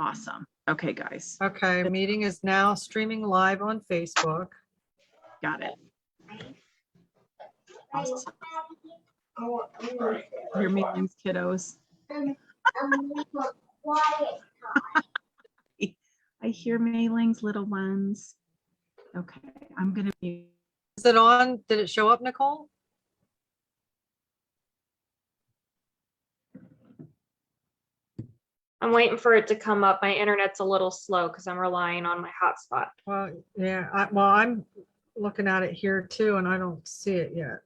Awesome. Okay, guys. Okay, meeting is now streaming live on Facebook. Got it. Awesome. Your meetings, kiddos. I hear mailings, little ones. Okay, I'm gonna mute. Is it on? Did it show up, Nicole? I'm waiting for it to come up. My internet's a little slow because I'm relying on my hotspot. Well, yeah, I'm looking at it here too, and I don't see it yet.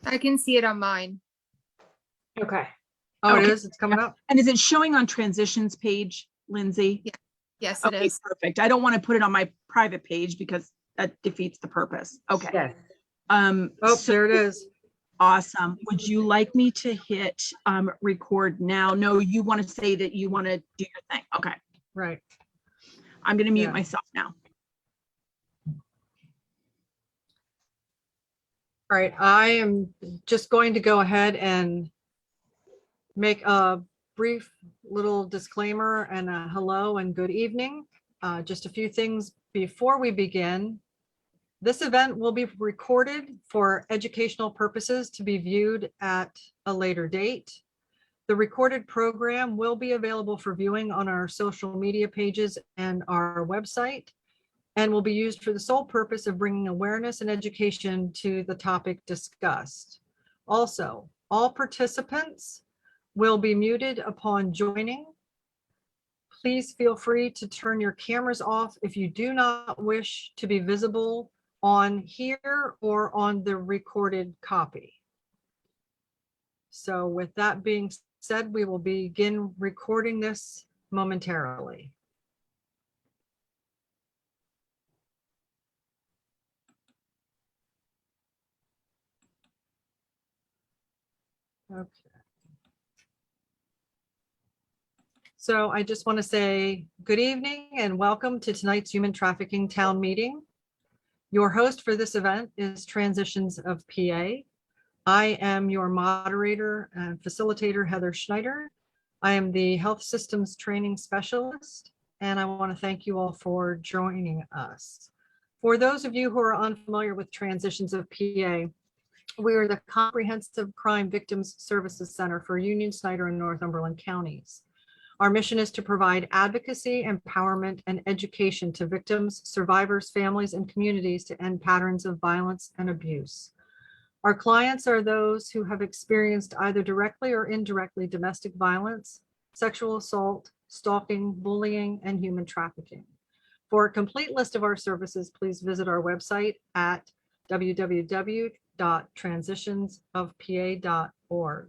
I can see it on mine. Okay. Oh, Okay. it is? It's coming up? And is it showing on transitions page, Lindsay? Yeah. Yes, it Okay, is. perfect. I don't want to put it on my private page because that defeats the purpose. Okay. Yes. Oh, So there it is. awesome. Would you like me to hit record now? No, you want to say that you want to do your thing. Okay. Right. I'm going to mute Yeah. myself now. All right, I am just going to go ahead and make a brief little disclaimer and a hello and good evening. Just a few things before we begin. This event will be recorded for educational purposes to be viewed at a later date. The recorded program will be available for viewing on our social media pages and our website, and will be used for the sole purpose of bringing awareness and education to the topic discussed. Also, all participants will be muted upon joining. Please feel free to turn your cameras off if you do not wish to be visible on here or on the recorded copy. So with that being said, we will begin recording this momentarily. Okay. So I just want to say good evening and welcome to tonight's Human Trafficking Town Meeting. Your host for this event is Transitions of PA. I am your moderator and facilitator, Heather Schneider. I am the Health Systems Training Specialist, and I want to thank you all for joining us. For those of you who are unfamiliar with Transitions of PA, we are the Comprehensive Crime Victims Services Center for Union, Snyder, and Northumberland counties. Our mission is to provide advocacy, empowerment, and education to victims, survivors, families, and communities to end patterns of violence and abuse. Our clients are those who have experienced either directly or indirectly domestic violence, sexual assault, stalking, bullying, and human trafficking. For a complete list of our services, please visit our website at www.transitionsofpa.org.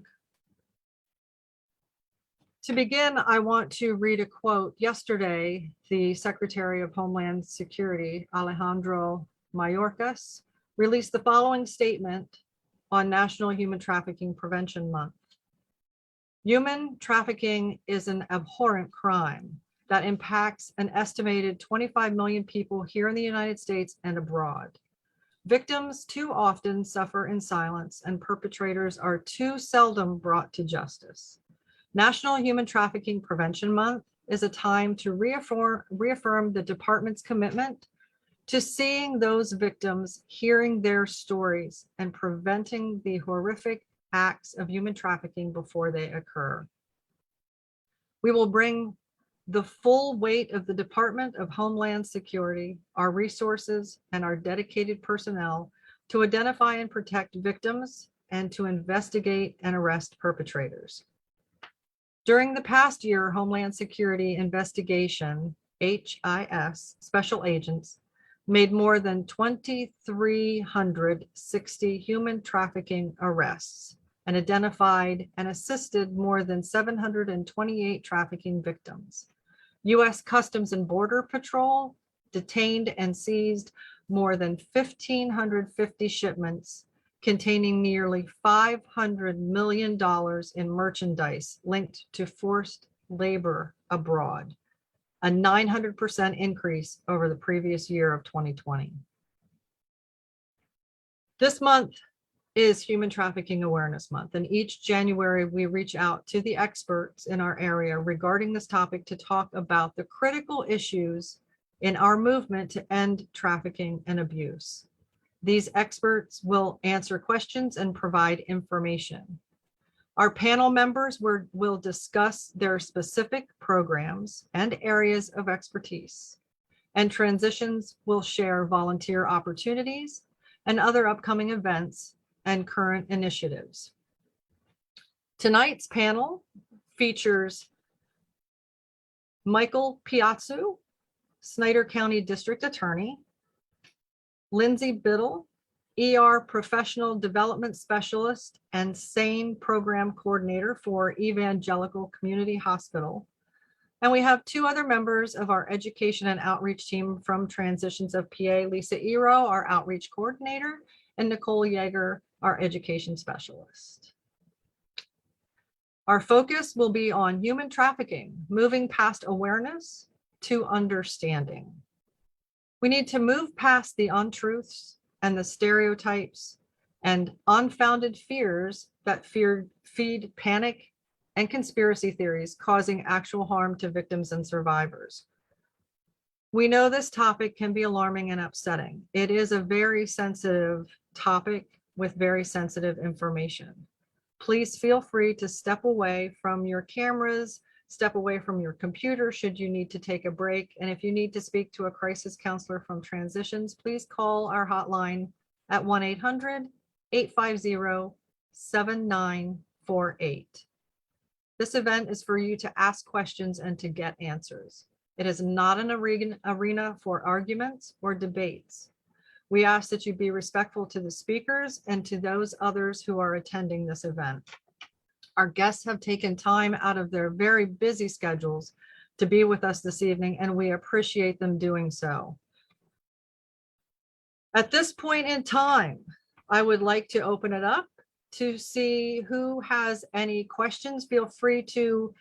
To begin, I want to read a quote. Yesterday, the Secretary of Homeland Security, Alejandro Mayorkas, released the following statement on National Human Trafficking Prevention Month. Human trafficking is an abhorrent crime that impacts an estimated 25 million people here in the United States and abroad. Victims too often suffer in silence, and perpetrators are too seldom brought to justice. National Human Trafficking Prevention Month is a time to reaffirm the department's commitment to seeing those victims, hearing their stories, and preventing the horrific acts of human trafficking before they occur. We will bring the full weight of the Department of Homeland Security, our resources, and our dedicated personnel to identify and protect victims and to investigate and arrest perpetrators. During the past year, Homeland Security Investigation, HIS, special agents made more than 2,360 human trafficking arrests and identified and assisted more than 728 trafficking victims. U.S. Customs and Border Patrol detained and seized more than 1,550 shipments containing nearly $500 million in merchandise linked to forced labor abroad, a 900% increase over the previous year of 2020. This month is Human Trafficking Awareness Month, and each January we reach out to the experts in our area regarding this topic to talk about the critical issues in our movement to end trafficking and abuse. These experts will answer questions and provide information. Our panel members will discuss their specific programs and areas of expertise, and Transitions will share volunteer opportunities and other upcoming events and current initiatives. Tonight's panel features Michael Piazzu, Snyder County District Attorney, Lindsay Biddle, ER Professional Development Specialist and SANE Program Coordinator for Evangelical Community Hospital. And we have two other members of our education and outreach team from Transitions of PA, Lisa Ero, our outreach coordinator, and Nicole Yeager, our education specialist. Our focus will be on human trafficking, moving past awareness to understanding. We need to move past the untruths and the stereotypes and unfounded fears that feed panic and conspiracy theories, causing actual harm to victims and survivors. We know this topic can be alarming and upsetting. It is a very sensitive topic with very sensitive information. Please feel free to step away from your cameras, step away from your computer should you need to take a break. And if you need to speak to a crisis counselor from Transitions, please call our hotline at 1-800-850-7948. This event is for you to ask questions and to get answers. It is not an arena for arguments or debates. We ask that you be respectful to the speakers and to those others who are attending this event. Our guests have taken time out of their very busy schedules to be with us this evening, and we appreciate them doing so. At this point in time, I would like to open it up to see who has any questions. Feel free to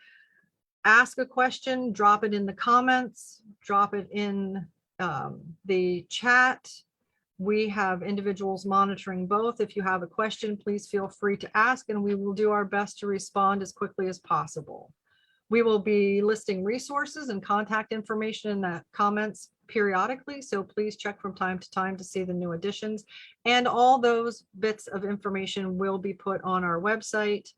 ask a question, drop it in the comments, drop it in the chat. We have individuals monitoring both. If you have a question, please feel free to ask, and we will do our best to respond as quickly as possible. We will be listing resources and contact information in the comments periodically, so please check from time to time to see the new additions. And all those bits of information will be put on our website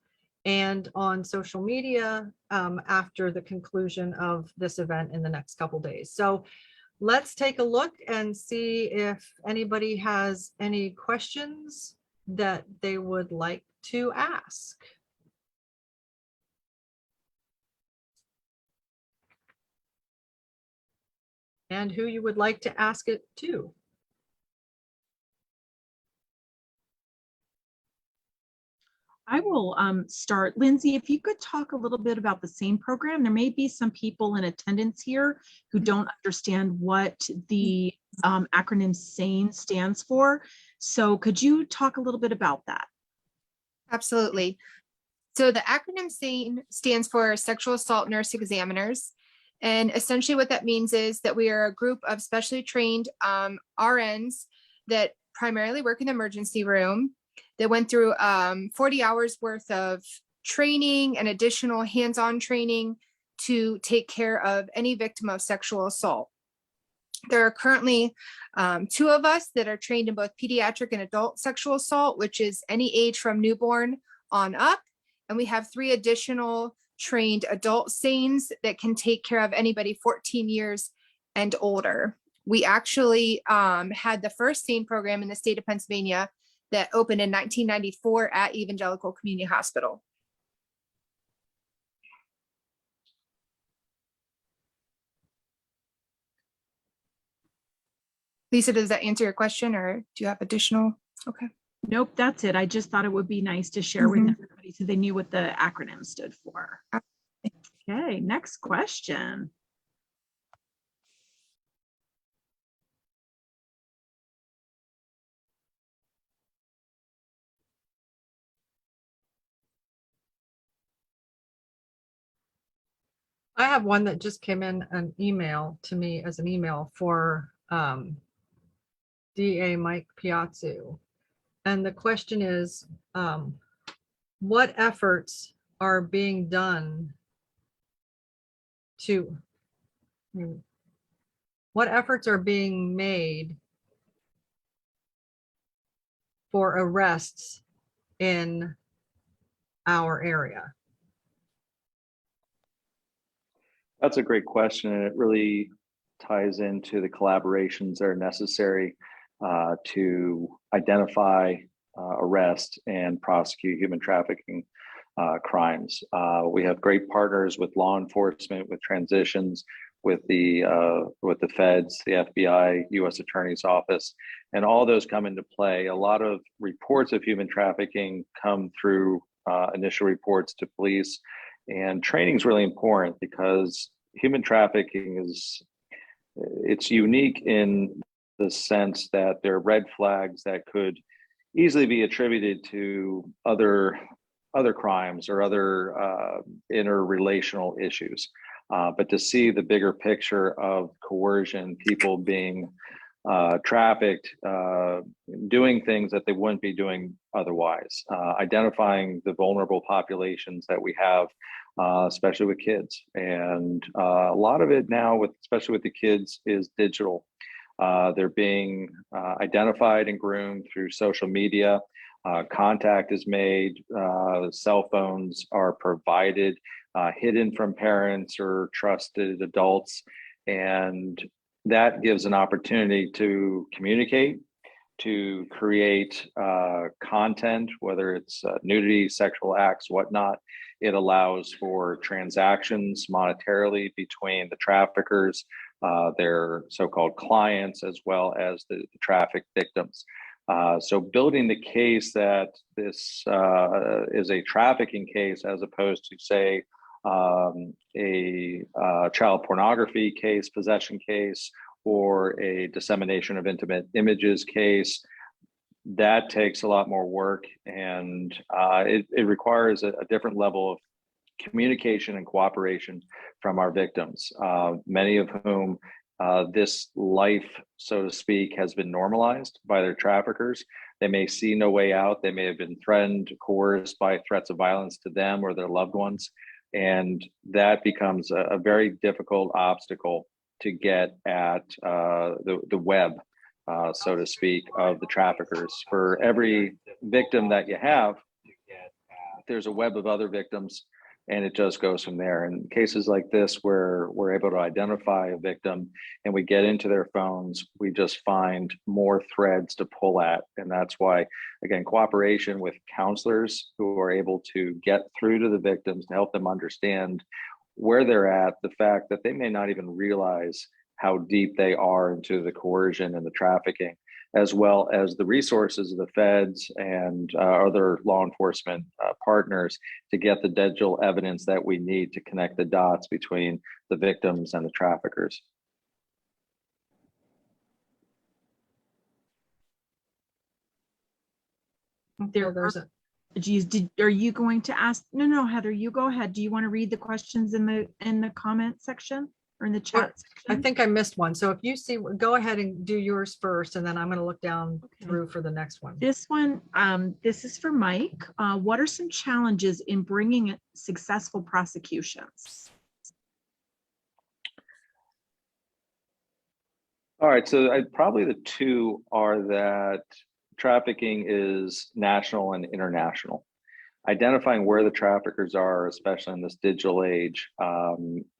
and on social media after the conclusion of this event in the next couple days. So let's take a look and see if anybody has any questions that they would like to ask. And who you would like to ask it to. I will start. Lindsay, if you could talk a little bit about the SANE program. There may be some people in attendance here who don't understand what the acronym SANE stands for. So could you talk a little bit about that? Absolutely. So the acronym SANE stands for Sexual Assault Nurse Examiners. And essentially what that means is that we are a group of specially trained RNs that primarily work in the emergency room. They went through 40 hours worth of training and additional hands-on training to take care of any victim of sexual assault. There are currently 2 of us that are trained in both pediatric and adult sexual assault, which is any age from newborn on up. And we have 3 additional trained adult SANEs that can take care of anybody 14 years and older. We actually had the first SANE program in the state of Pennsylvania that opened in 1994 at Evangelical Community Hospital. Lisa, does that answer your question, or do you have additional? Okay. Nope, that's it. I just thought it would be nice to share with everybody so they knew what the acronym stood for. Okay, next question. I have one that just came in an email to me as an email for DA Mike Piazzu. And the question is, what efforts are being done to, what efforts are being made for arrests in our area? That's a great question, and it really ties into the collaborations that are necessary to identify, arrest, and prosecute human trafficking crimes. We have great partners with law enforcement, with transitions, with the feds, the FBI, U.S. Attorney's Office, and all those come into play. A lot of reports of human trafficking come through initial reports to police, and training is really important because human trafficking it's unique in the sense that there are red flags that could easily be attributed to other crimes or other interrelational issues. But to see the bigger picture of coercion, people being trafficked, doing things that they wouldn't be doing otherwise, identifying the vulnerable populations that we have, especially with kids. And a lot of it now, especially with the kids, is digital. They're being identified and groomed through social media. Contact is made, cell phones are provided, hidden from parents or trusted adults. And that gives an opportunity to communicate, to create content, whether it's nudity, sexual acts, whatnot. It allows for transactions monetarily between the traffickers, their so-called clients, as well as the traffic victims. So building the case that this is a trafficking case as opposed to, say, a child pornography case, possession case, or a dissemination of intimate images case, that takes a lot more work, and it requires a different level of communication and cooperation from our victims, many of whom this life, so to speak, has been normalized by their traffickers. They may see no way out. They may have been threatened, coerced by threats of violence to them or their loved ones. And that becomes a very difficult obstacle to get at the web, so to speak, of the traffickers. For every victim that you have, there's a web of other victims, and it just goes from there. In cases like this, where we're able to identify a victim and we get into their phones, we just find more threads to pull at. And that's why, again, cooperation with counselors who are able to get through to the victims to help them understand where they're at, the fact that they may not even realize how deep they are into the coercion and the trafficking, as well as the resources of the feds and other law enforcement partners to get the digital evidence that we need to connect the dots between the victims and the traffickers. Geez, are you going to ask? No, Heather, you go ahead. Do you want to read the questions in the comment section or in the chat section? I think I missed one. So if you see, go ahead and do yours first, and then I'm going to look down through for the next one. This one, this is for Mike. What are some challenges in bringing successful prosecutions? All right, so probably the two are that trafficking is national and international. Identifying where the traffickers are, especially in this digital age,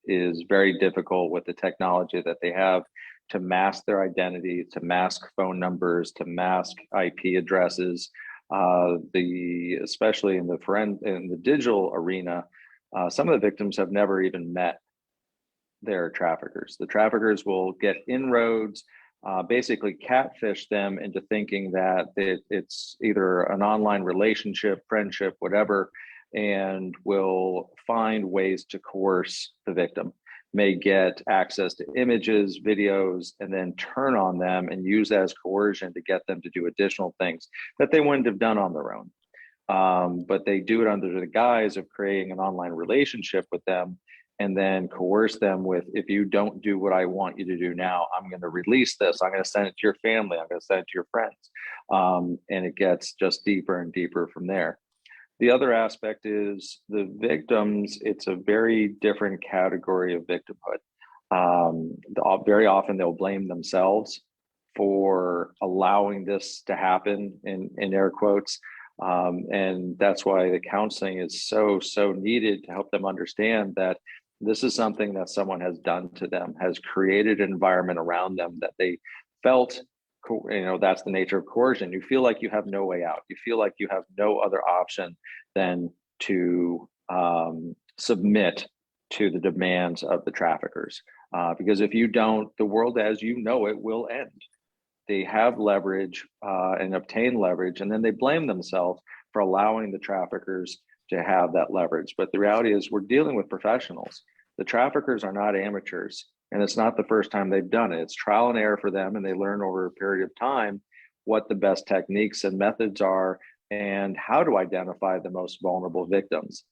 is very difficult with the technology that they have to mask their identity, to mask phone numbers, to mask IP addresses. Especially in the digital arena, some of the victims have never even met their traffickers. The traffickers will get inroads, basically catfish them into thinking that it's either an online relationship, friendship, whatever, and will find ways to coerce the victim. May get access to images, videos, and then turn on them and use that as coercion to get them to do additional things that they wouldn't have done on their own. But they do it under the guise of creating an online relationship with them. and then coerce them with, if you don't do what I want you to do now, I'm going to release this. I'm going to send it to your family. I'm going to send it to your friends. And it gets just deeper and deeper from there. The other aspect is the victims. It's a very different category of victimhood. Very often they'll blame themselves for allowing this to happen, in air quotes. And that's why the counseling is so needed to help them understand that this is something that someone has done to them, has created an environment around them that they felt, that's the nature of coercion. You feel like you have no way out. You feel like you have no other option than to submit to the demands of the traffickers. Because if you don't, the world as you know it will end. They have leverage and obtain leverage, and then they blame themselves for allowing the traffickers to have that leverage. But the reality is we're dealing with professionals. The traffickers are not amateurs, and it's not the first time they've done it. It's trial and error for them, and they learn over a period of time what the best techniques and methods are and how to identify the most vulnerable victims.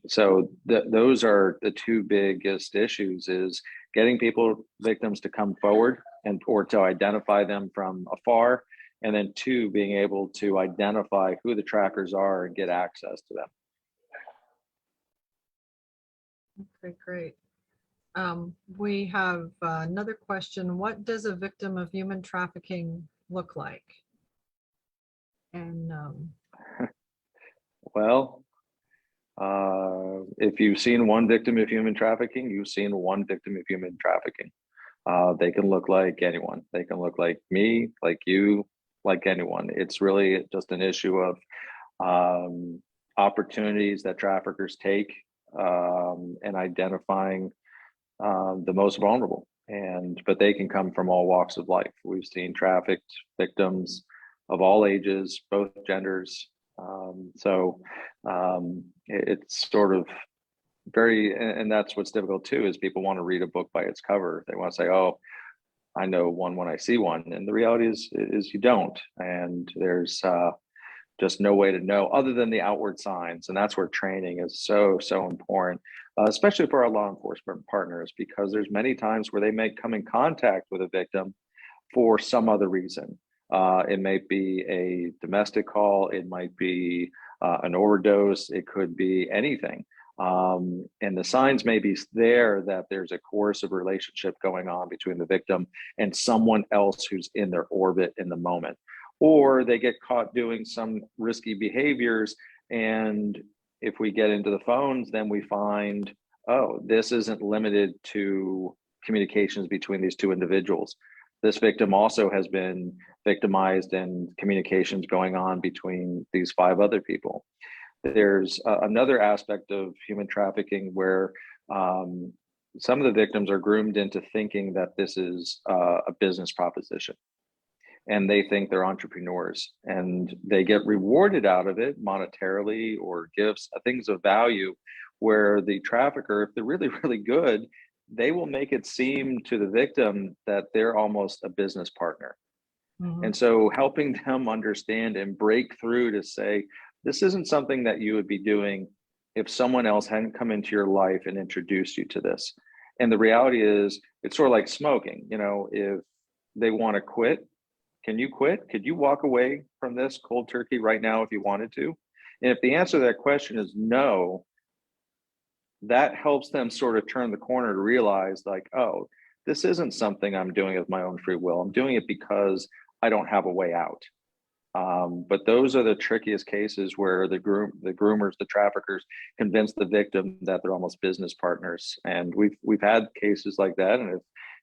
So those are the two biggest issues: is getting victims to come forward or to identify them from afar, and then two, being able to identify who the trackers are and get access to them. Okay, great. We have another question. What does a victim of human trafficking look like? And well, if you've seen one victim of human trafficking, you've seen one victim of human trafficking. They can look like anyone. They can look like me, like you, like anyone. It's really just an issue of opportunities that traffickers take and identifying the most vulnerable. But they can come from all walks of life. We've seen trafficked victims of all ages, both genders. It's sort of and that's what's difficult too, is people want to read a book by its cover. They want to say, oh, I know one when I see one. And the reality is you don't. And there's just no way to know other than the outward signs. And that's where training is so important, especially for our law enforcement partners, because there's many times where they may come in contact with a victim for some other reason. It might be a domestic call. It might be an overdose. It could be anything. And the signs may be there that there's a coercive relationship going on between the victim and someone else who's in their orbit in the moment. Or they get caught doing some risky behaviors. And if we get into the phones, then we find, oh, this isn't limited to communications between these two individuals. This victim also has been victimized and communications going on between these 5 other people. There's another aspect of human trafficking where some of the victims are groomed into thinking that this is a business proposition. And they think they're entrepreneurs, and they get rewarded out of it monetarily or gifts, things of value, where the trafficker, if they're really, really good, they will make it seem to the victim that they're almost a business partner. Mm-hmm. And so helping them understand and break through to say, this isn't something that you would be doing if someone else hadn't come into your life and introduced you to this. And the reality is, it's sort of like smoking. If they want to quit, can you quit? Could you walk away from this cold turkey right now if you wanted to? And if the answer to that question is no, that helps them sort of turn the corner to realize, like, oh, this isn't something I'm doing of my own free will. I'm doing it because I don't have a way out. But those are the trickiest cases where the groomers, the traffickers convince the victim that they're almost business partners. And we've had cases like that. And if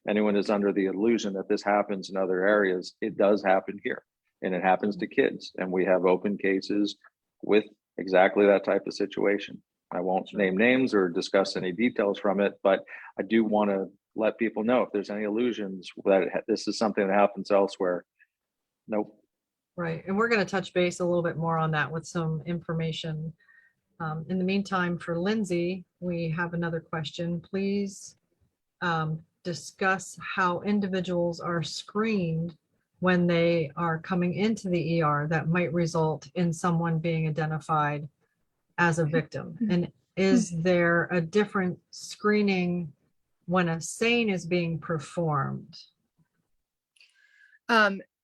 anyone is under the illusion that this happens in other areas, it does happen here, and it happens to kids. And we have open cases with exactly that type of situation. I won't name names or discuss any details from it, but I do want to let people know if there's any illusions that this is something that happens elsewhere. Nope. Right. And we're going to touch base a little bit more on that with some information. In the meantime, for Lindsay, we have another question. Please discuss how individuals are screened when they are coming into the ER that might result in someone being identified as a victim. And Is there a different screening when a SANE is being performed?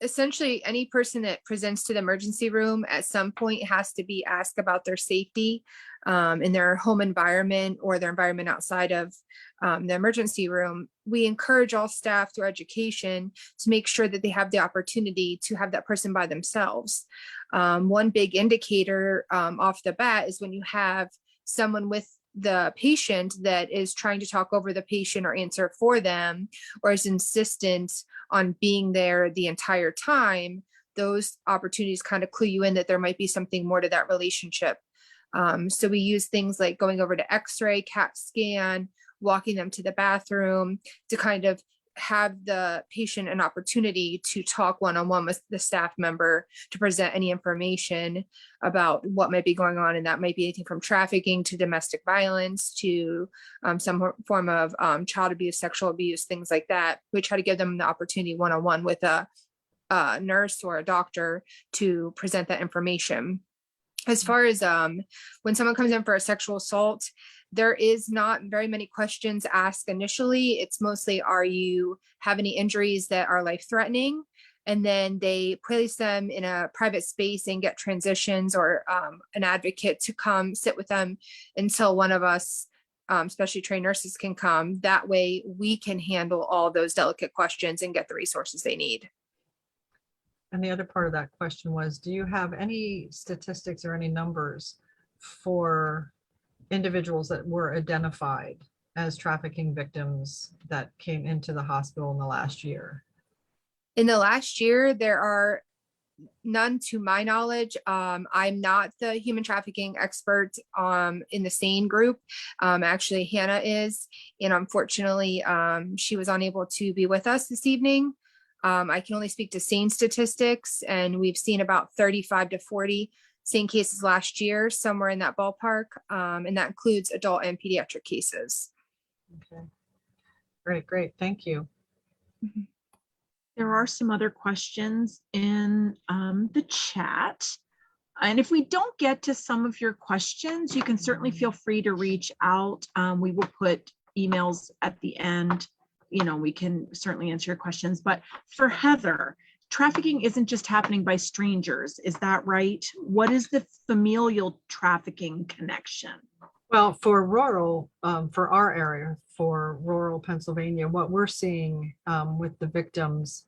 Essentially, any person that presents to the emergency room at some point has to be asked about their safety in their home environment or their environment outside of the emergency room. We encourage all staff through education to make sure that they have the opportunity to have that person by themselves. One big indicator off the bat is when you have someone with the patient that is trying to talk over the patient or answer for them, or is insistent on being there the entire time. Those opportunities kind of clue you in that there might be something more to that relationship. So we use things like going over to X-ray, CAT scan, walking them to the bathroom to kind of have the patient an opportunity to talk one-on-one with the staff member to present any information about what might be going on. And that might be anything from trafficking to domestic violence to some form of child abuse, sexual abuse, things like that. We try to give them the opportunity one-on-one with a nurse or a doctor to present that information. As far as when someone comes in for a sexual assault, there is not very many questions asked initially. It's mostly, are you have any injuries that are life-threatening? And then they place them in a private space and get transitions or an advocate to come sit with them until one of us, especially trained nurses, can come. That way we can handle all those delicate questions and get the resources they need. And the other part of that question was, do you have any statistics or any numbers for individuals that were identified as trafficking victims that came into the hospital in the last year? In the last year, there are none to my knowledge. I'm not the human trafficking expert in the SANE group. Actually, Hannah is, and unfortunately, she was unable to be with us this evening. I can only speak to SANE statistics, and we've seen about 35 to 40 SANE cases last year, somewhere in that ballpark, and that includes adult and pediatric cases. Okay, great, thank you. Mhm. There are some other questions in the chat. And if we don't get to some of your questions, you can certainly feel free to reach out. We will put emails at the end. You know, we can certainly answer your questions. But for Heather, trafficking isn't just happening by strangers. Is that right? What is the familial trafficking connection? Well, for rural, for our area, for rural Pennsylvania, what we're seeing with the victims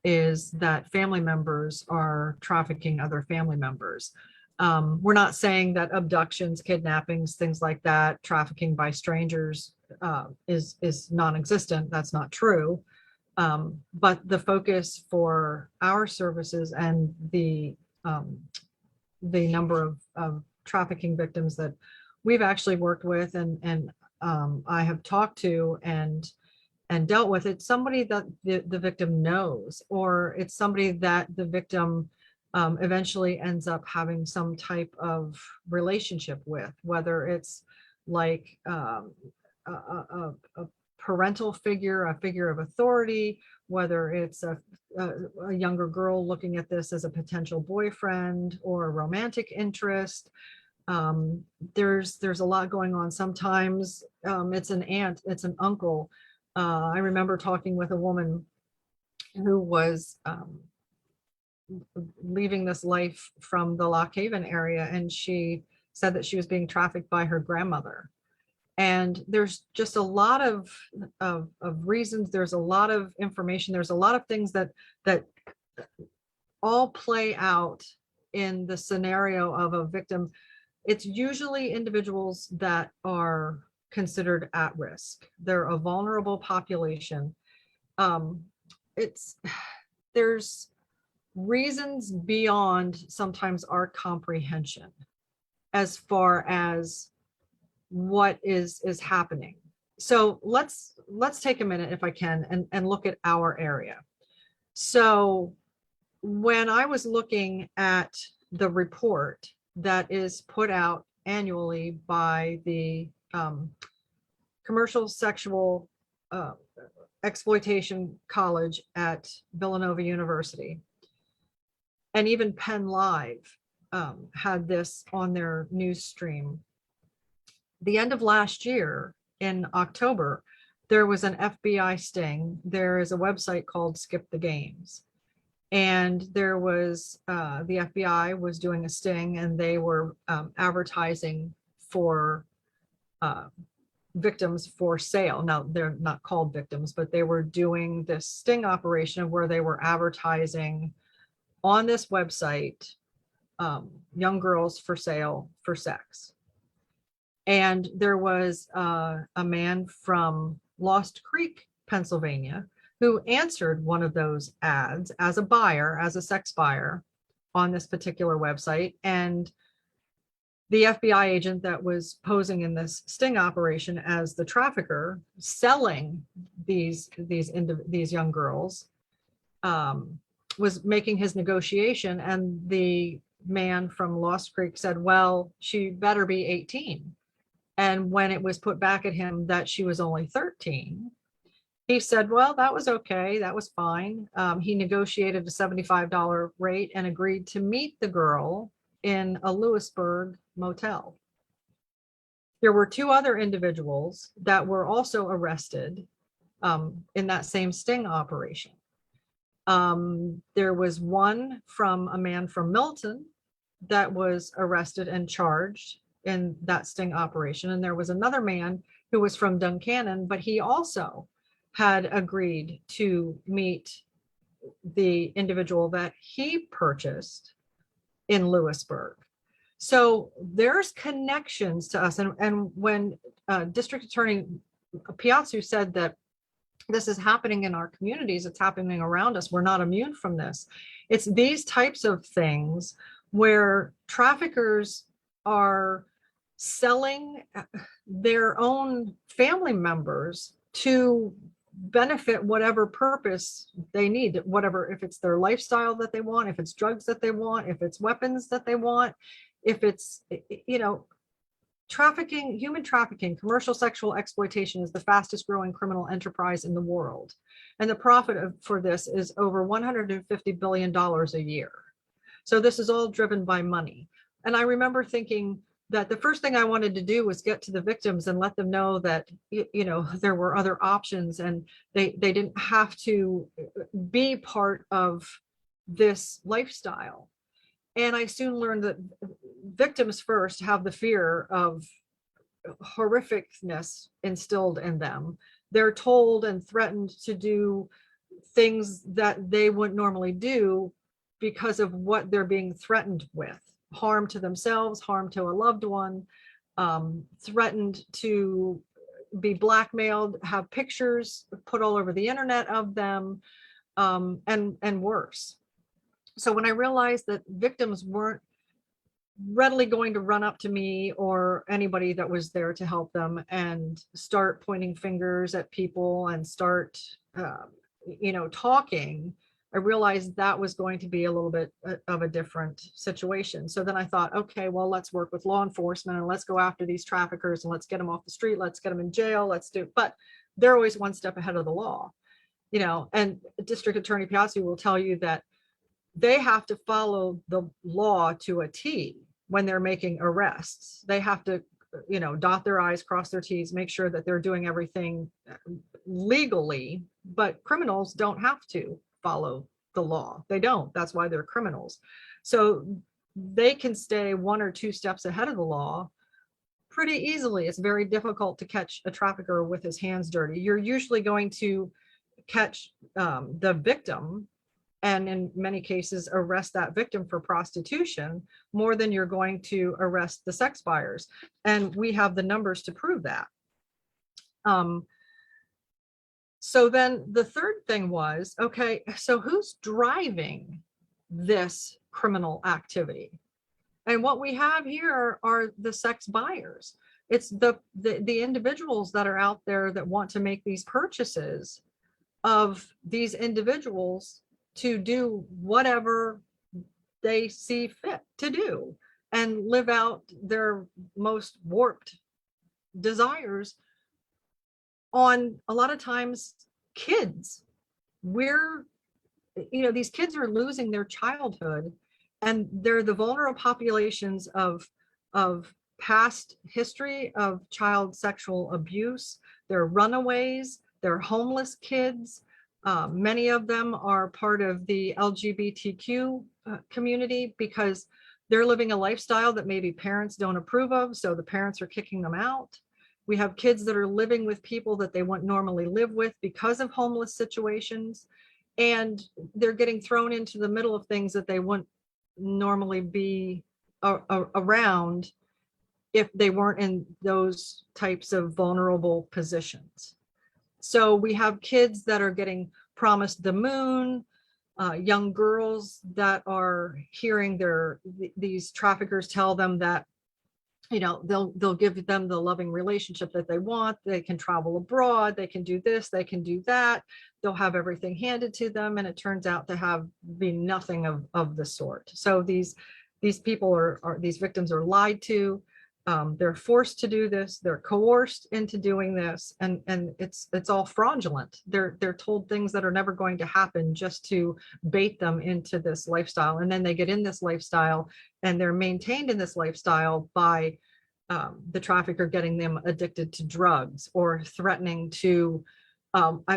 is that family members are trafficking other family members. We're not saying that abductions, kidnappings, things like that, trafficking by strangers is non-existent. That's not true. But the focus for our services and the number of trafficking victims that we've actually worked with and I have talked to and dealt with, it's somebody that the victim knows, or it's somebody that the victim eventually ends up having some type of relationship with, whether it's like a parental figure, a figure of authority, whether it's a younger girl looking at this as a potential boyfriend or a romantic interest. There's a lot going on. Sometimes it's an aunt, it's an uncle. I remember talking with a woman who was leaving this life from the Lock Haven area, and she said that she was being trafficked by her grandmother. And there's just a lot of reasons. There's a lot of information. There's a lot of things that all play out in the scenario of a victim. It's usually individuals that are considered at risk. They're a vulnerable population. There's reasons beyond sometimes our comprehension as far as what is happening. So let's take a minute, if I can, and look at our area. So when I was looking at the report that is put out annually by the Commercial Sexual Exploitation College at Villanova University, and even Penn Live had this on their news stream. the end of last year in October, there was an FBI sting. There is a website called Skip the Games. And there was, the FBI was doing a sting, and they were advertising for victims for sale. Now, they're not called victims, but they were doing this sting operation where they were advertising on this website, young girls for sale for sex. And there was a man from Lost Creek, Pennsylvania, who answered one of those ads as a buyer, as a sex buyer on this particular website. And the FBI agent that was posing in this sting operation as the trafficker selling these young girls was making his negotiation. And the man from Lost Creek said, well, she better be 18. And when it was put back at him that she was only 13, he said, well, that was okay. That was fine. He negotiated a $75 rate and agreed to meet the girl in a Lewisburg motel. There were two other individuals that were also arrested in that same sting operation. There was one from a man from Milton that was arrested and charged in that sting operation. And there was another man who was from Duncannon, but he also had agreed to meet the individual that he purchased in Lewisburg. So there's connections to us. And when District Attorney Piazzu said that this is happening in our communities, it's happening around us, we're not immune from this. It's these types of things where traffickers are selling their own family members to benefit whatever purpose they need, whatever, if it's their lifestyle that they want, if it's drugs that they want, if it's weapons that they want, if it's, you know, trafficking, human trafficking, commercial sexual exploitation is the fastest growing criminal enterprise in the world. And the profit for this is over $150 billion a year. So this is all driven by money. And I remember thinking that the first thing I wanted to do was get to the victims and let them know that, you know, there were other options and they didn't have to be part of this lifestyle. And I soon learned that victims first have the fear of horrificness instilled in them. They're told and threatened to do things that they wouldn't normally do because of what they're being threatened with. Harm to themselves, harm to a loved one, threatened to be blackmailed, have pictures put all over the internet of them, and worse. So when I realized that victims weren't readily going to run up to me or anybody that was there to help them and start pointing fingers at people and start, you know, talking, I realized that was going to be a little bit of a different situation. So then I thought, okay, well, let's work with law enforcement and let's go after these traffickers and let's get them off the street. Let's get them in jail. Let's do, but they're always one step ahead of the law, you know, and District Attorney Piazzi will tell you that they have to follow the law to a T when they're making arrests. They have to, you know, dot their I's, cross their T's, make sure that they're doing everything legally, but criminals don't have to follow the law. They don't. That's why they're criminals. So they can stay one or two steps ahead of the law pretty easily. It's very difficult to catch a trafficker with his hands dirty. You're usually going to catch the victim and in many cases arrest that victim for prostitution more than you're going to arrest the sex buyers. And we have the numbers to prove that. So then the third thing was, okay, so who's driving this criminal activity? And what we have here are the sex buyers. It's the individuals that are out there that want to make these purchases of these individuals to do whatever they see fit to do and live out their most warped desires on, a lot of times, kids. We're, you know, these kids are losing their childhood and they're the vulnerable populations of past history of child sexual abuse. They're runaways, they're homeless kids. Many of them are part of the LGBTQ community because they're living a lifestyle that maybe parents don't approve of, so the parents are kicking them out. We have kids that are living with people that they wouldn't normally live with because of homeless situations, and they're getting thrown into the middle of things that they wouldn't normally be around if they weren't in those types of vulnerable positions. So we have kids that are getting promised the moon, young girls that are hearing these traffickers tell them that, you know, they'll give them the loving relationship that they want. They can travel abroad, they can do this, they can do that. They'll have everything handed to them, and it turns out to be nothing of the sort. So these people are these victims are lied to. They're forced to do this. They're coerced into doing this, and it's all fraudulent. They're told things that are never going to happen just to bait them into this lifestyle, and then they get in this lifestyle, and they're maintained in this lifestyle by the trafficker getting them addicted to drugs or threatening to.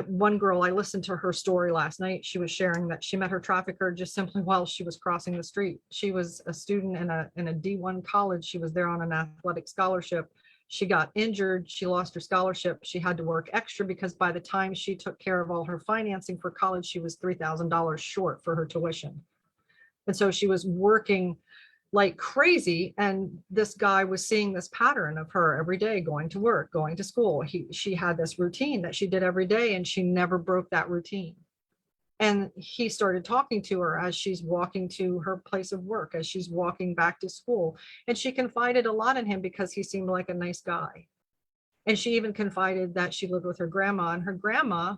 One girl, I listened to her story last night. She was sharing that she met her trafficker just simply while she was crossing the street. She was a student in a D1 college. She was there on an athletic scholarship. She got injured. She lost her scholarship. She had to work extra because by the time she took care of all her financing for college, she was $3,000 short for her tuition. And so she was working like crazy, and this guy was seeing this pattern of her every day going to work, going to school. She had this routine that she did every day, and she never broke that routine. And he started talking to her as she's walking to her place of work, as she's walking back to school, and she confided a lot in him because he seemed like a nice guy. And she even confided that she lived with her grandma, and her grandma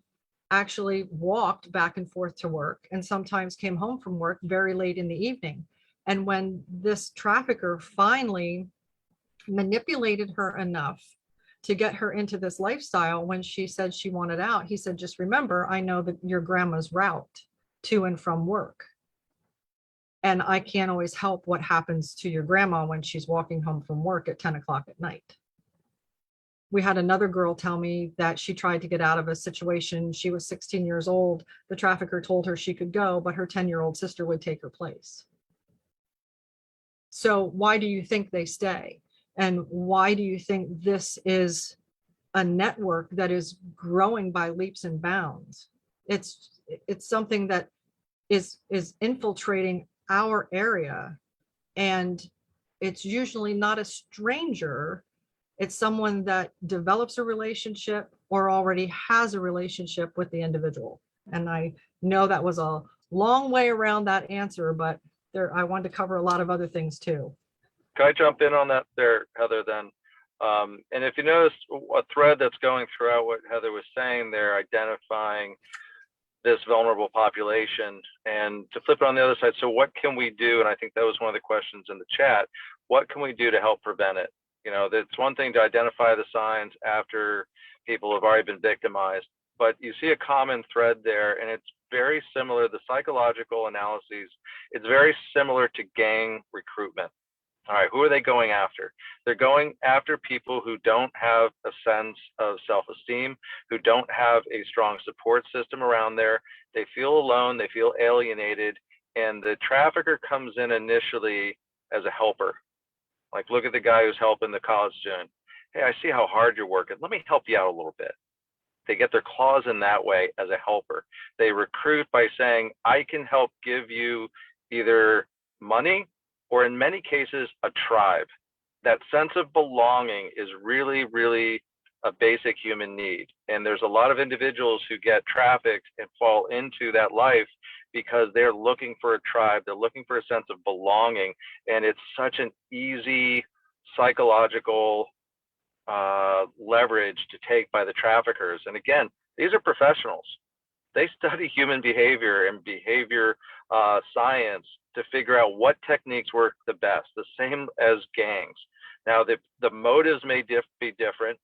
actually walked back and forth to work and sometimes came home from work very late in the evening. And when this trafficker finally manipulated her enough to get her into this lifestyle, when she said she wanted out, he said, just remember, I know that your grandma's route to and from work. And I can't always help what happens to your grandma when she's walking home from work at 10 o'clock at night. We had another girl tell me that she tried to get out of a situation. She was 16 years old. The trafficker told her she could go, but her 10-year-old sister would take her place. So why do you think they stay? And why do you think this is a network that is growing by leaps and bounds? It's something that is infiltrating our area, and it's usually not a stranger. It's someone that develops a relationship or already has a relationship with the individual. And I know that was a long way around that answer, but I wanted to cover a lot of other things too. Can I jump in on that there, Heather, then? And if you notice a thread that's going throughout what Heather was saying, they're identifying this vulnerable population. And to flip it on the other side, so what can we do? And I think that was one of the questions in the chat. What can we do to help prevent it? You know, it's one thing to identify the signs after people have already been victimized, but you see a common thread there, and it's very similar. The psychological analyses, it's very similar to gang recruitment. All right, who are they going after? They're going after people who don't have a sense of self-esteem, who don't have a strong support system around there. They feel alone, they feel alienated, and the trafficker comes in initially as a helper. Like, look at the guy who's helping the college student. Hey, I see how hard you're working. Let me help you out a little bit. They get their claws in that way as a helper. They recruit by saying, I can help give you either money or in many cases, a tribe. That sense of belonging is really, really a basic human need. And there's a lot of individuals who get trafficked and fall into that life because they're looking for a tribe, they're looking for a sense of belonging. And it's such an easy psychological leverage to take by the traffickers. And again, these are professionals. They study human behavior and behavior science to figure out what techniques work the best, the same as gangs. Now, the motives may be different,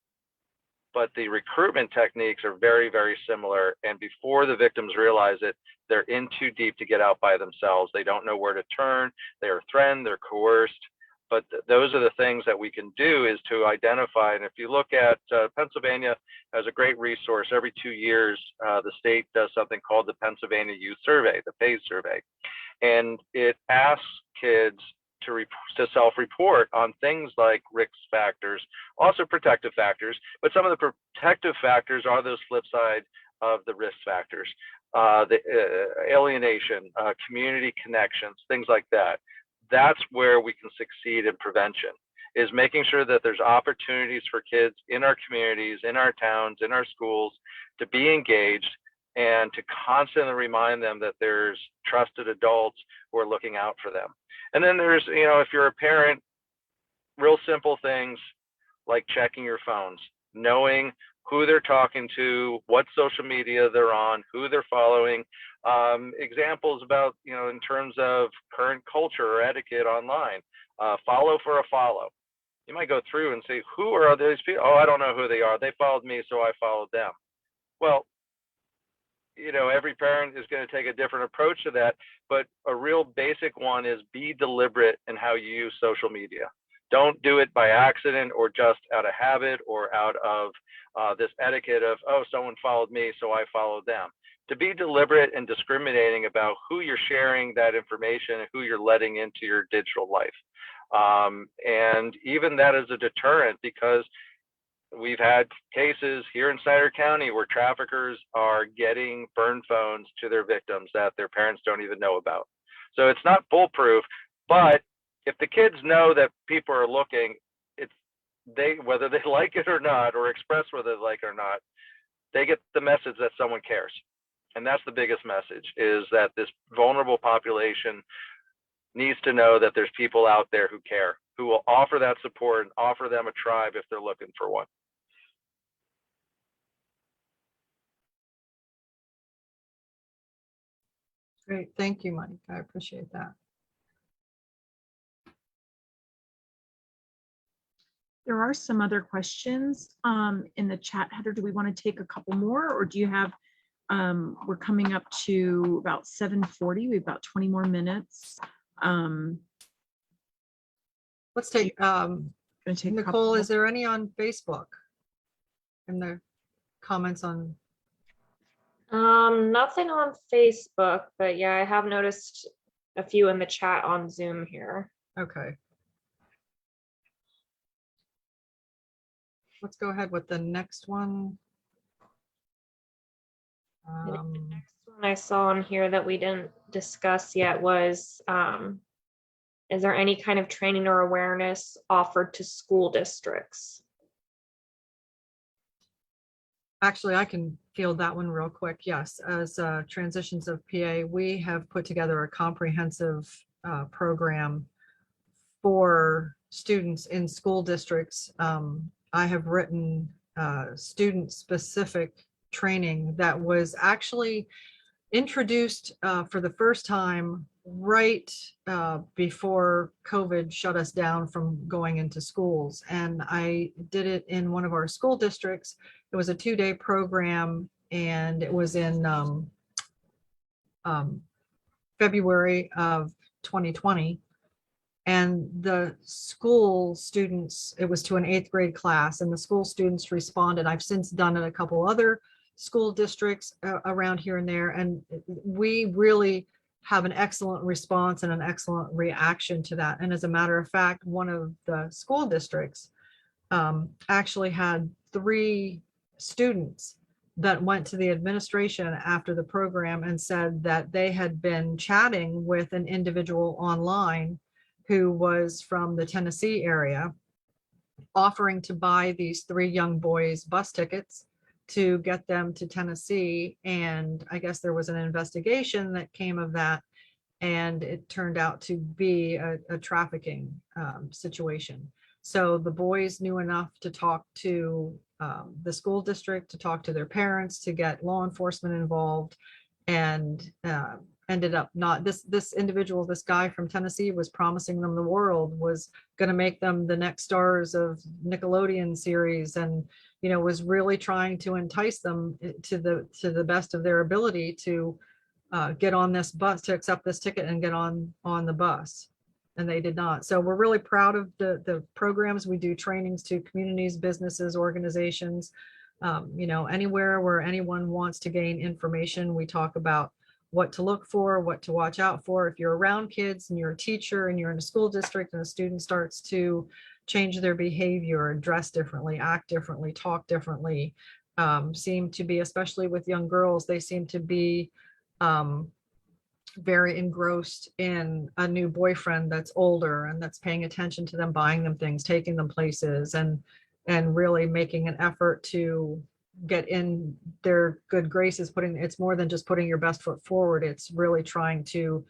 but the recruitment techniques are very, very similar. And before the victims realize it, they're in too deep to get out by themselves. They don't know where to turn. They are threatened, they're coerced. But those are the things that we can do, is to identify. And if you look at Pennsylvania as a great resource, every 2 years, the state does something called the Pennsylvania Youth Survey, the PAYS survey. And it asks kids to self-report on things like risk factors, also protective factors, but some of the protective factors are those flip side of the risk factors, the alienation, community connections, things like that. That's where we can succeed in prevention, is making sure that there's opportunities for kids in our communities, in our towns, in our schools to be engaged, and to constantly remind them that there's trusted adults who are looking out for them. And then there's, if you're a parent, real simple things like checking your phones, knowing who they're talking to, what social media they're on, who they're following. Examples about, in terms of current culture or etiquette online, follow for a follow. You might go through and say, who are these people? Oh, I don't know who they are. They followed me, so I followed them. Well, every parent is going to take a different approach to that, but a real basic one is be deliberate in how you use social media. Don't do it by accident or just out of habit or out of this etiquette of, oh, someone followed me, so I followed them. To be deliberate and discriminating about who you're sharing that information and who you're letting into your digital life. And even that is a deterrent, because we've had cases here in Snyder County where traffickers are getting burn phones to their victims that their parents don't even know about. So it's not foolproof, but if the kids know that people are looking, whether they like it or not, or express whether they like it or not, they get the message that someone cares. And that's the biggest message, is that this vulnerable population needs to know that there's people out there who care, who will offer that support and offer them a tribe if they're looking for one. Great. Thank you, Mike. I appreciate that. There are some other questions in the chat. Heather, do we want to take a couple more, or do you have, we're coming up to about 7:40. We've got 20 more minutes. Let's take, Gonna take a couple Nicole, more. is there any on Facebook? In the comments on, Nothing on Facebook, but yeah, I have noticed a few in the chat on Zoom here. okay. Let's go ahead with the next one. The next one I saw on here that we didn't discuss yet was, is there any kind of training or awareness offered to school districts? Actually, I can field that one real quick. Yes, as Transitions of PA, we have put together a comprehensive program for students in school districts. I have written student-specific training that was actually introduced for the first time right before COVID shut us down from going into schools. And I did it in one of our school districts. It was a 2-day program, and it was in February of 2020. And the school students, it was to an 8th grade class, and the school students responded. I've since done it a couple other school districts around here and there, and we really have an excellent response and an excellent reaction to that. And as a matter of fact, one of the school districts actually had 3 students that went to the administration after the program and said that they had been chatting with an individual online who was from the Tennessee area, offering to buy these 3 young boys bus tickets to get them to Tennessee. And I guess there was an investigation that came of that, and it turned out to be a trafficking situation. So the boys knew enough to talk to the school district, to talk to their parents, to get law enforcement involved, and ended up not, this individual, this guy from Tennessee, was promising them the world, was going to make them the next stars of Nickelodeon series, and was really trying to entice them to the best of their ability to get on this bus, to accept this ticket and get on the bus. and they did not. So we're really proud of the programs. We do trainings to communities, businesses, organizations, anywhere where anyone wants to gain information. We talk about what to look for, what to watch out for. If you're around kids and you're a teacher and you're in a school district and a student starts to change their behavior, dress differently, act differently, talk differently, seem to be, especially with young girls, they seem to be very engrossed in a new boyfriend that's older and that's paying attention to them, buying them things, taking them places, and really making an effort to get in their good graces. It's more than just putting your best foot forward. It's really trying to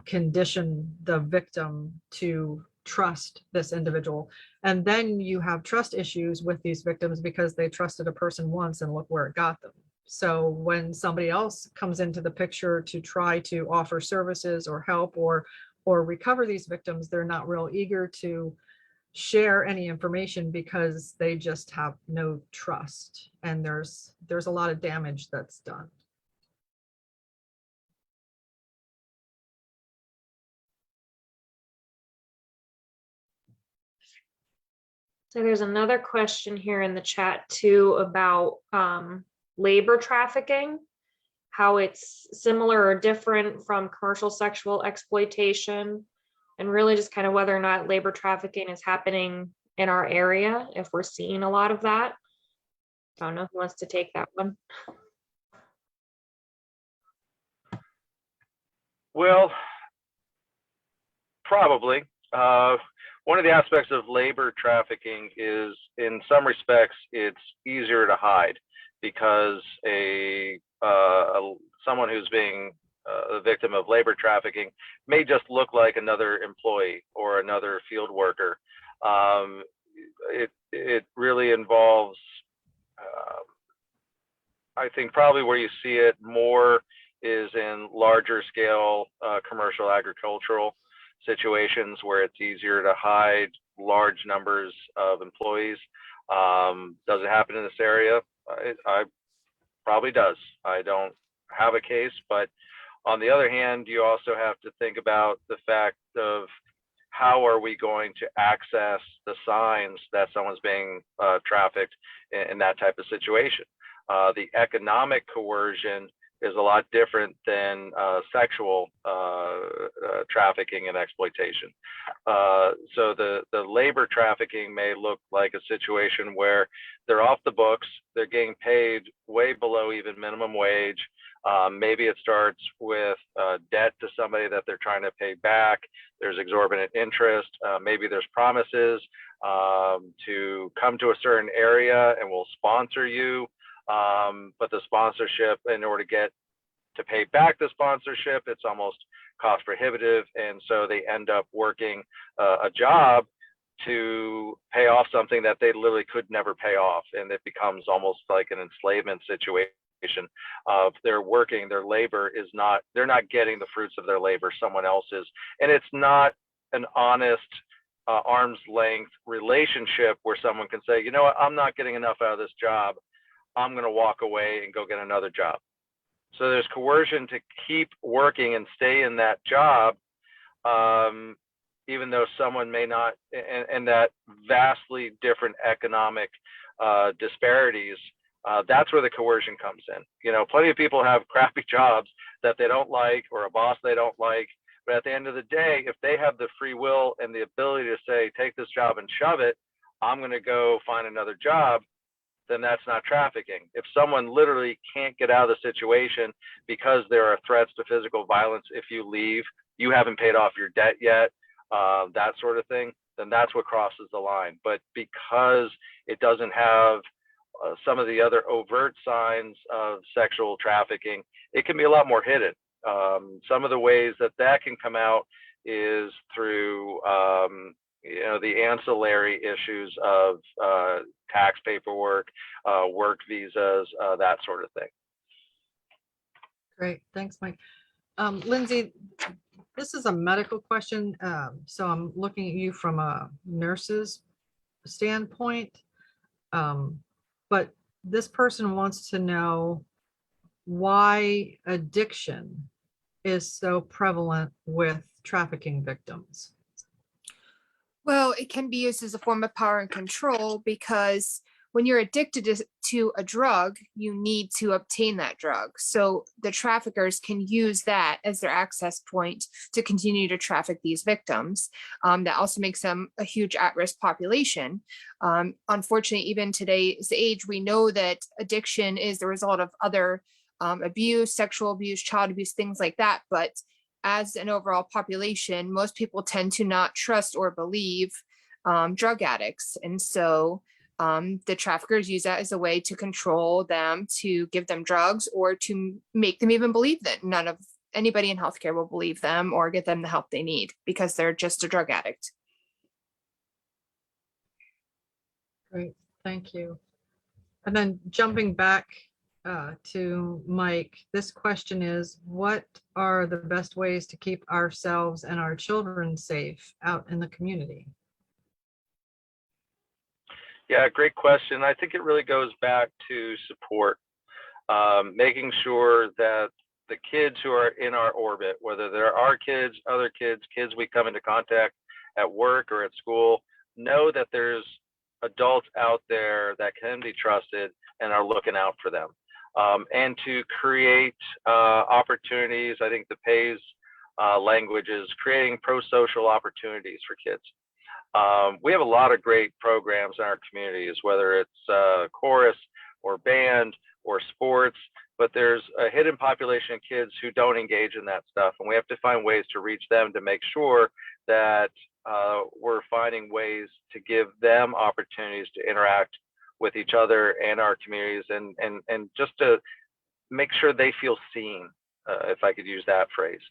condition the victim to trust this individual. And then you have trust issues with these victims because they trusted a person once and look where it got them. So when somebody else comes into the picture to try to offer services or help or recover these victims, they're not real eager to share any information because they just have no trust. And there's a lot of damage that's done. So there's another question here in the chat too about labor trafficking, how it's similar or different from commercial sexual exploitation, and really just kind of whether or not labor trafficking is happening in our area, if we're seeing a lot of that. I don't know who wants to take that one. Well, probably. One of the aspects of labor trafficking is, in some respects, it's easier to hide because someone who's being a victim of labor trafficking may just look like another employee or another field worker. It really involves, I think probably where you see it more is in larger scale commercial agricultural situations where it's easier to hide large numbers of employees. Does it happen in this area? I probably does. I don't have a case, but on the other hand, you also have to think about the fact of how are we going to access the signs that someone's being trafficked in that type of situation. The economic coercion is a lot different than sexual trafficking and exploitation. So the labor trafficking may look like a situation where they're off the books, they're getting paid way below even minimum wage. Maybe it starts with debt to somebody that they're trying to pay back. There's exorbitant interest. Maybe there's promises to come to a certain area and we'll sponsor you. But the sponsorship, in order to pay back the sponsorship, it's almost cost prohibitive. And so they end up working a job to pay off something that they literally could never pay off. And it becomes almost like an enslavement situation of they're working, their labor is not, they're not getting the fruits of their labor, someone else is. And it's not an honest arm's length relationship where someone can say, you know what, I'm not getting enough out of this job, I'm going to walk away and go get another job. So there's coercion to keep working and stay in that job, even though someone may not, and that vastly different economic disparities, that's where the coercion comes in. You know, plenty of people have crappy jobs that they don't like or a boss they don't like. But at the end of the day, if they have the free will and the ability to say, take this job and shove it, I'm going to go find another job, then that's not trafficking. If someone literally can't get out of the situation because there are threats to physical violence if you leave, you haven't paid off your debt yet, that sort of thing, then that's what crosses the line. But because it doesn't have some of the other overt signs of sexual trafficking, it can be a lot more hidden. Some of the ways that can come out is through the ancillary issues of tax paperwork, work visas, that sort of thing. Great, thanks, Mike. Lindsay, this is a medical question, so I'm looking at you from a nurse's standpoint, but this person wants to know why addiction is so prevalent with trafficking victims? Well, it can be used as a form of power and control because when you're addicted to a drug, you need to obtain that drug. So the traffickers can use that as their access point to continue to traffic these victims. That also makes them a huge at-risk population. Unfortunately, even today's age, we know that addiction is the result of other abuse, sexual abuse, child abuse, things like that. But as an overall population, most people tend to not trust or believe drug addicts. And so the traffickers use that as a way to control them, to give them drugs, or to make them even believe that none of anybody in healthcare will believe them or get them the help they need because they're just a drug addict. Great, thank you. And then jumping back to Mike, this question is, what are the best ways to keep ourselves and our children safe out in the community? Yeah, great question. I think it really goes back to support, making sure that the kids who are in our orbit, whether they're our kids, other kids, kids we come into contact at work or at school, know that there's adults out there that can be trusted and are looking out for them. And to create opportunities, I think the PAYS language is creating pro-social opportunities for kids. We have a lot of great programs in our communities, whether it's chorus or band or sports, but there's a hidden population of kids who don't engage in that stuff. And we have to find ways to reach them to make sure that we're finding ways to give them opportunities to interact with each other and our communities, and just to make sure they feel seen, if I could use that phrase.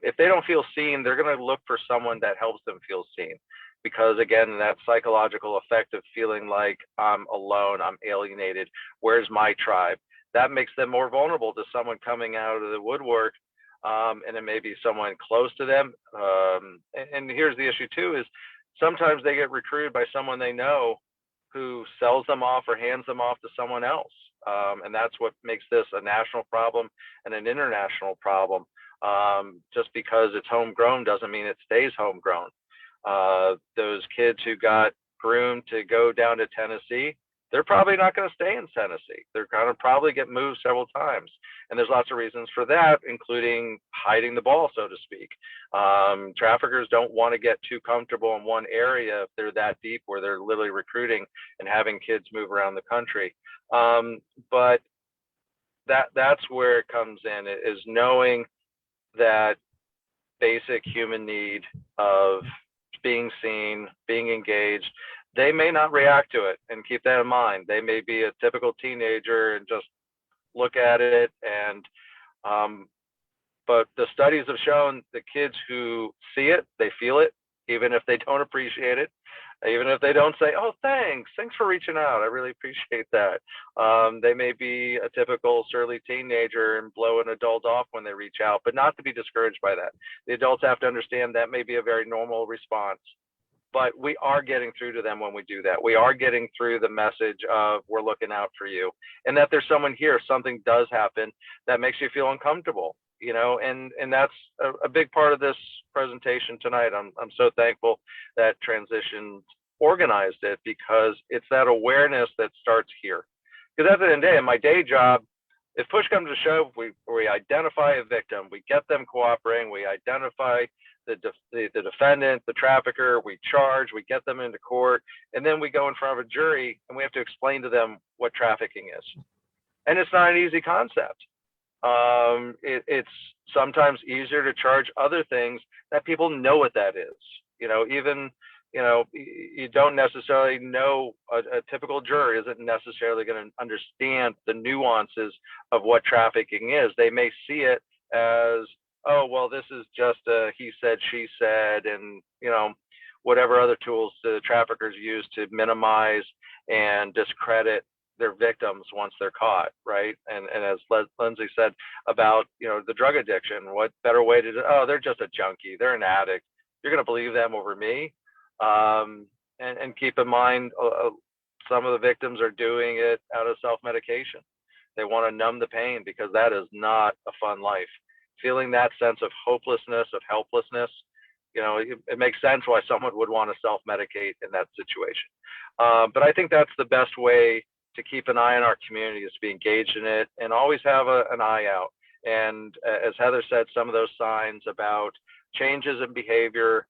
If they don't feel seen, they're going to look for someone that helps them feel seen. Because again, that psychological effect of feeling like I'm alone, I'm alienated, where's my tribe? That makes them more vulnerable to someone coming out of the woodwork, and it may be someone close to them. And here's the issue too, is sometimes they get recruited by someone they know who sells them off or hands them off to someone else. And that's what makes this a national problem and an international problem. Just because it's homegrown doesn't mean it stays homegrown. Those kids who got groomed to go down to Tennessee, they're probably not going to stay in Tennessee. They're going to probably get moved several times. And there's lots of reasons for that, including hiding the ball, so to speak. Traffickers don't want to get too comfortable in one area if they're that deep where they're literally recruiting and having kids move around the country. But that's where it comes in, is knowing that basic human need of being seen, being engaged. They may not react to it, and keep that in mind. They may be a typical teenager and just look at it, and but the studies have shown the kids who see it, they feel it, even if they don't appreciate it, even if they don't say, oh, thanks for reaching out, I really appreciate that. They may be a typical surly teenager and blow an adult off when they reach out, but not to be discouraged by that. The adults have to understand that may be a very normal response, but we are getting through to them when we do that. We are getting through the message of we're looking out for you, and that there's someone here if something does happen that makes you feel uncomfortable, you know, and that's a big part of this presentation tonight. I'm so thankful that Transitions organized it, because it's that awareness that starts here. Because at the end of the day, in my day job, if push comes to shove, we identify a victim, we get them cooperating, we identify the defendant, the trafficker, we charge, we get them into court, and then we go in front of a jury and we have to explain to them what trafficking is. And it's not an easy concept. It's sometimes easier to charge other things that people know what that is. You know, even, you know, you don't necessarily know, a typical juror isn't necessarily going to understand the nuances of what trafficking is. They may see it as, oh, well, this is just a he said, she said, and, you know, whatever other tools the traffickers use to minimize and discredit their victims once they're caught, right? And as Lindsay said about, you know, the drug addiction, what better way to do, oh, they're just a junkie, they're an addict, you're going to believe them over me? And keep in mind, some of the victims are doing it out of self-medication. They want to numb the pain, because that is not a fun life. feeling that sense of hopelessness, of helplessness, it makes sense why someone would want to self-medicate in that situation. But I think that's the best way to keep an eye on our community, is to be engaged in it and always have an eye out. And as Heather said, some of those signs about changes in behavior,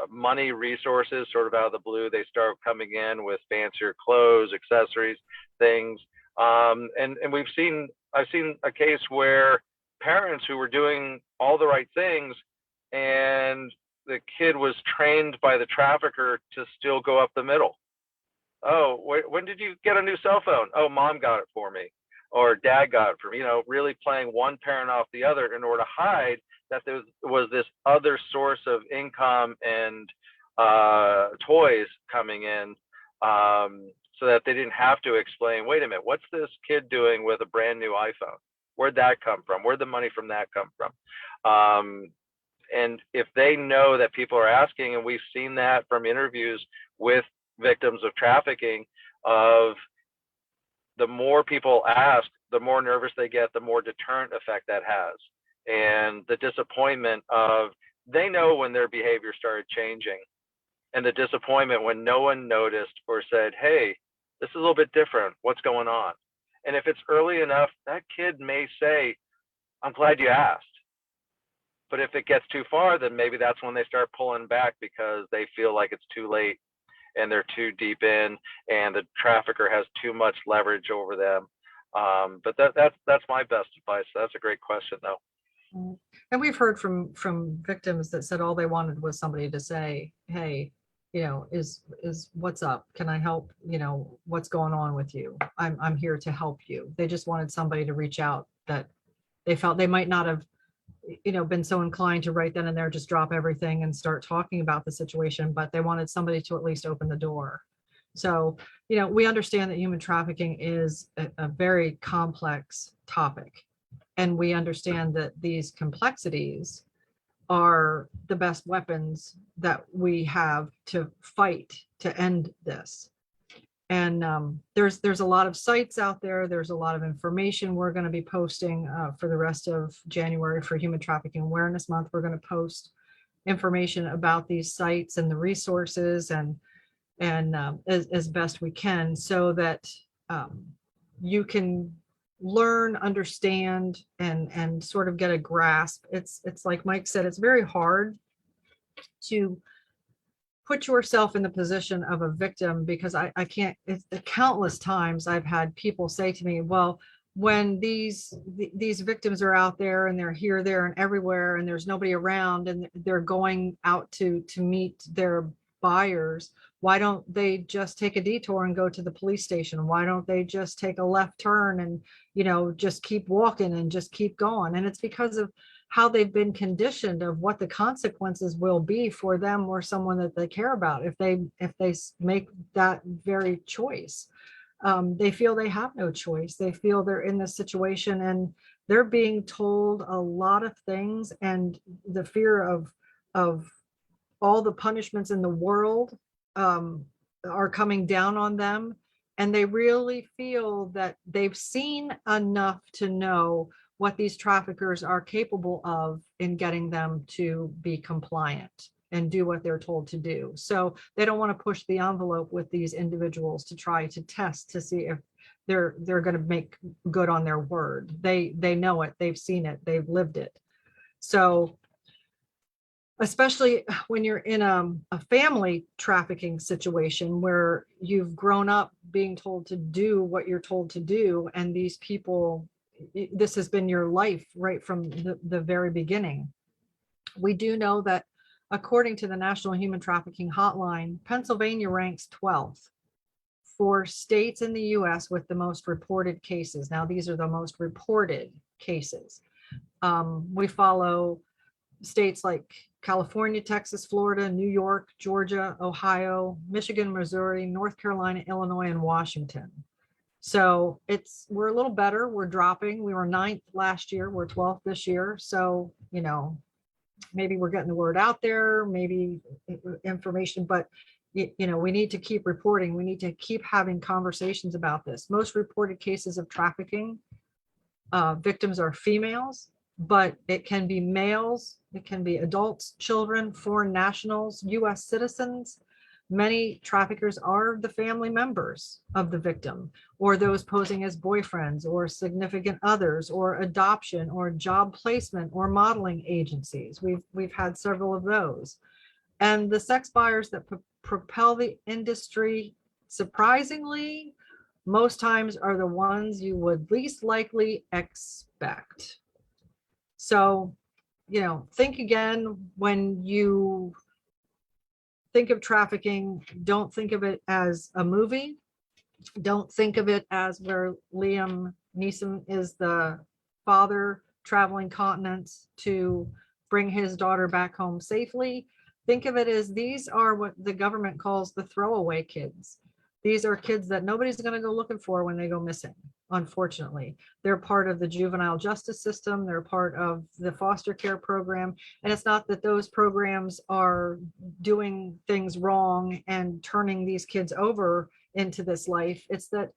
money, resources, sort of out of the blue, they start coming in with fancier clothes, accessories, things. And I've seen a case where parents who were doing all the right things, and the kid was trained by the trafficker to still go up the middle. Oh, when did you get a new cell phone? Oh, mom got it for me, or dad got it for me. Really playing one parent off the other in order to hide that there was this other source of income and toys coming in, so that they didn't have to explain, wait a minute, what's this kid doing with a brand new iPhone? Where'd that come from? Where'd the money from that come from? And if they know that people are asking, and we've seen that from interviews with victims of trafficking, of the more people ask, the more nervous they get, the more deterrent effect that has. And the disappointment of, they know when their behavior started changing, and the disappointment when no one noticed or said, hey, this is a little bit different, what's going on? And if it's early enough, that kid may say, I'm glad you asked. But if it gets too far, then maybe that's when they start pulling back, because they feel like it's too late and they're too deep in, and the trafficker has too much leverage over them. But that's my best advice. That's a great question, though. And we've heard from victims that said all they wanted was somebody to say, hey, is what's up? Can I help? What's going on with you? I'm here to help you. They just wanted somebody to reach out, that they felt they might not have been so inclined to right then and there just drop everything and start talking about the situation, but they wanted somebody to at least open the door. So, we understand that human trafficking is a very complex topic, and we understand that these complexities are the best weapons that we have to fight to end this. And there's a lot of sites out there. There's a lot of information we're going to be posting for the rest of January for Human Trafficking Awareness Month. We're going to post information about these sites and the resources, and as best we can, so that you can learn, understand, and sort of get a grasp. It's like Mike said, it's very hard to put yourself in the position of a victim, because I can't, it's the countless times I've had people say to me, well, when these victims are out there and they're here, there, and everywhere, and there's nobody around, and they're going out to meet their buyers, why don't they just take a detour and go to the police station? Why don't they just take a left turn and, just keep walking and just keep going? And it's because of how they've been conditioned, of what the consequences will be for them or someone that they care about if they make that very choice. They feel they have no choice. They feel they're in this situation and they're being told a lot of things, and the fear of all the punishments in the world are coming down on them. And they really feel that they've seen enough to know what these traffickers are capable of in getting them to be compliant and do what they're told to do. So they don't want to push the envelope with these individuals to try to test to see if they're going to make good on their word. They know it, they've seen it, they've lived it. So especially when you're in a family trafficking situation where you've grown up being told to do what you're told to do, and these people, this has been your life right from the very beginning. We do know that according to the National Human Trafficking Hotline, Pennsylvania ranks 12th for states in the US with the most reported cases. Now, these are the most reported cases. We follow states like California, Texas, Florida, New York, Georgia, Ohio, Michigan, Missouri, North Carolina, Illinois, and Washington. So we're a little better. We're dropping. We were 9th last year. We're 12th this year. So, maybe we're getting the word out there, maybe information, but we need to keep reporting. We need to keep having conversations about this. Most reported cases of trafficking, victims are females. but it can be males, it can be adults, children, foreign nationals, US citizens. Many traffickers are the family members of the victim, or those posing as boyfriends or significant others, or adoption or job placement or modeling agencies. We've had several of those. And the sex buyers that propel the industry, surprisingly, most times are the ones you would least likely expect. So, think again when you think of trafficking. Don't think of it as a movie. Don't think of it as where Liam Neeson is the father traveling continents to bring his daughter back home safely. Think of it as these are what the government calls the throwaway kids. These are kids that nobody's going to go looking for when they go missing. Unfortunately, they're part of the juvenile justice system. They're part of the foster care program. And it's not that those programs are doing things wrong and turning these kids over into this life. It's that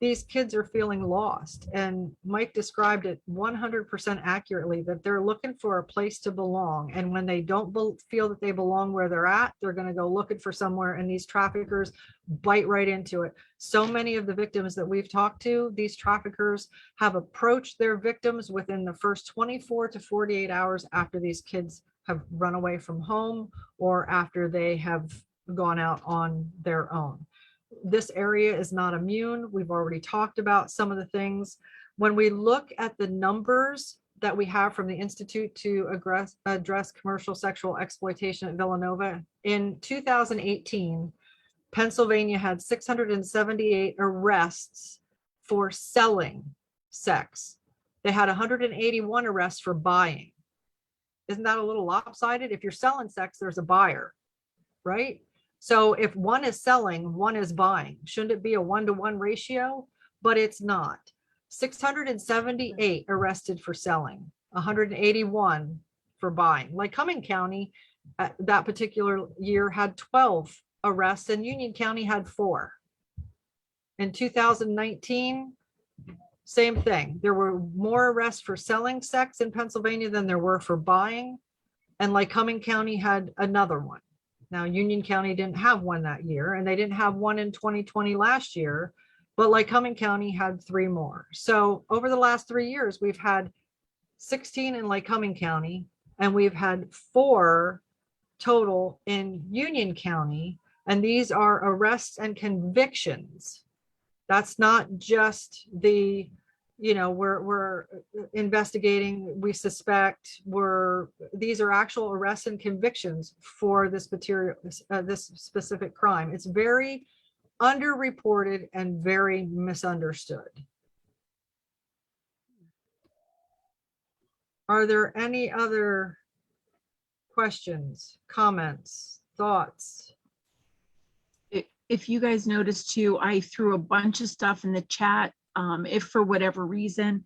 these kids are feeling lost. And Mike described it 100% accurately, that they're looking for a place to belong. And when they don't feel that they belong where they're at, they're going to go looking for somewhere. And these traffickers bite right into it. So many of the victims that we've talked to, these traffickers have approached their victims within the first 24 to 48 hours after these kids have run away from home or after they have gone out on their own. This area is not immune. We've already talked about some of the things. When we look at the numbers that we have from the Institute to address commercial sexual exploitation at Villanova, in 2018, Pennsylvania had 678 arrests for selling sex. They had 181 arrests for buying. Isn't that a little lopsided? If you're selling sex, there's a buyer, right? So if one is selling, one is buying. Shouldn't it be a 1-to-1 ratio? But it's not. 678 arrested for selling, 181 for buying. Lycoming County that particular year had 12 arrests and Union County had 4. In 2019, same thing. There were more arrests for selling sex in Pennsylvania than there were for buying. And Lycoming County had another one. Now, Union County didn't have one that year, and they didn't have one in 2020 last year, but Lycoming County had 3 more. So over the last 3 years, we've had 16 in Lycoming County, and we've had 4 total in Union County, and these are arrests and convictions. That's not just the, we're investigating, we suspect, these are actual arrests and convictions for this specific crime. It's very underreported and very misunderstood. Are there any other questions, comments, thoughts? If you guys noticed too, I threw a bunch of stuff in the chat. If for whatever reason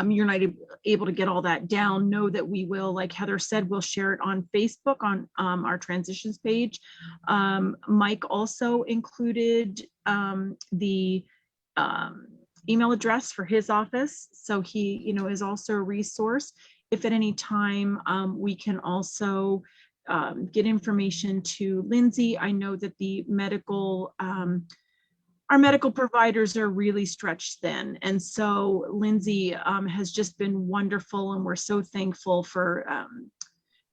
you're not able to get all that down, know that we will, like Heather said, we'll share it on Facebook on our transitions page. Mike also included the email address for his office. So he, is also a resource. If at any time we can also get information to Lindsay. I know that the medical, our medical providers are really stretched thin. And so Lindsay has just been wonderful, and we're so thankful for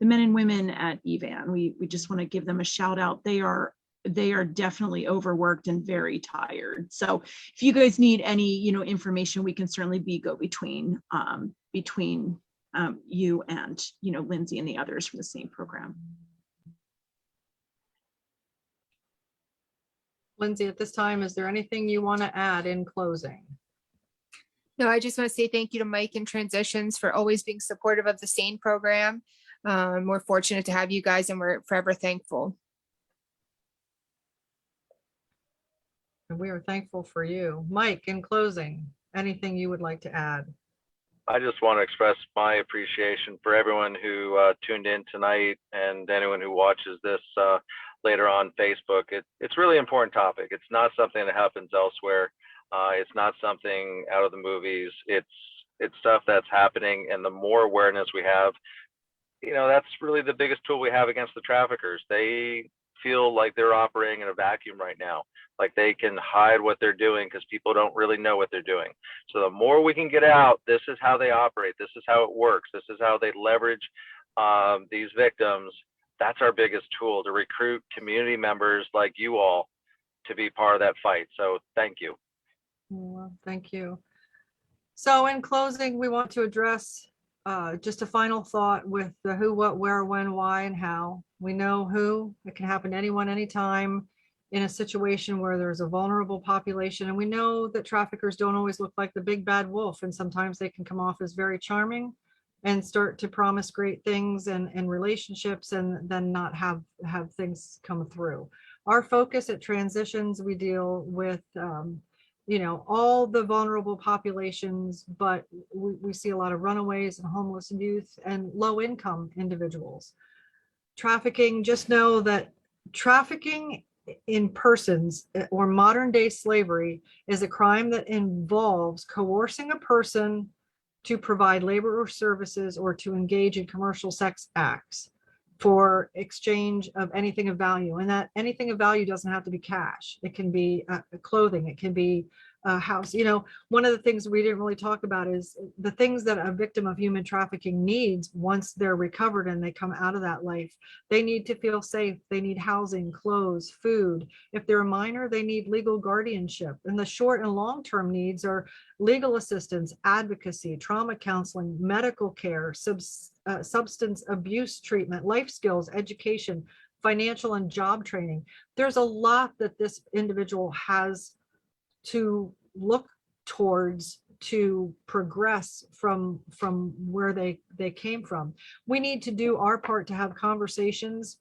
the men and women at EVAN. We just want to give them a shout out. They are definitely overworked and very tired. So if you guys need any, information, we can certainly be go between you and, Lindsay and the others from the same program. Lindsay, at this time, is there anything you want to add in closing? No, I just want to say thank you to Mike and Transitions for always being supportive of the SANE program. We're fortunate to have you guys, and we're forever thankful. And we are thankful for you. Mike, in closing, anything you would like to add? I just want to express my appreciation for everyone who tuned in tonight and anyone who watches this later on Facebook. It's really important topic. It's not something that happens elsewhere. It's not something out of the movies. It's It's stuff that's happening, and the more awareness we have, that's really the biggest tool we have against the traffickers. They feel like they're operating in a vacuum right now, like they can hide what they're doing because people don't really know what they're doing. So the more we can get out, this is how they operate, this is how it works, this is how they leverage these victims. That's our biggest tool, to recruit community members like you all to be part of that fight. So thank you. Well, thank you. So in closing, we want to address just a final thought with the who, what, where, when, why, and how. We know who. It can happen to anyone, anytime, in a situation where there's a vulnerable population. And we know that traffickers don't always look like the big bad wolf, and sometimes they can come off as very charming and start to promise great things and relationships, and then not have things come through. Our focus at Transitions, we deal with all the vulnerable populations, but we see a lot of runaways and homeless youth and low income individuals. Trafficking, just know that trafficking in persons or modern day slavery is a crime that involves coercing a person to provide labor or services, or to engage in commercial sex acts for exchange of anything of value. And that anything of value doesn't have to be cash. It can be clothing, it can be a house. One of the things we didn't really talk about is the things that a victim of human trafficking needs once they're recovered and they come out of that life. They need to feel safe. They need housing, clothes, food. If they're a minor, they need legal guardianship. And the short and long-term needs are legal assistance, advocacy, trauma counseling, medical care, substance abuse treatment, life skills, education, financial and job training. There's a lot that this individual has to look towards to progress from where they came from. We need to do our part to have conversations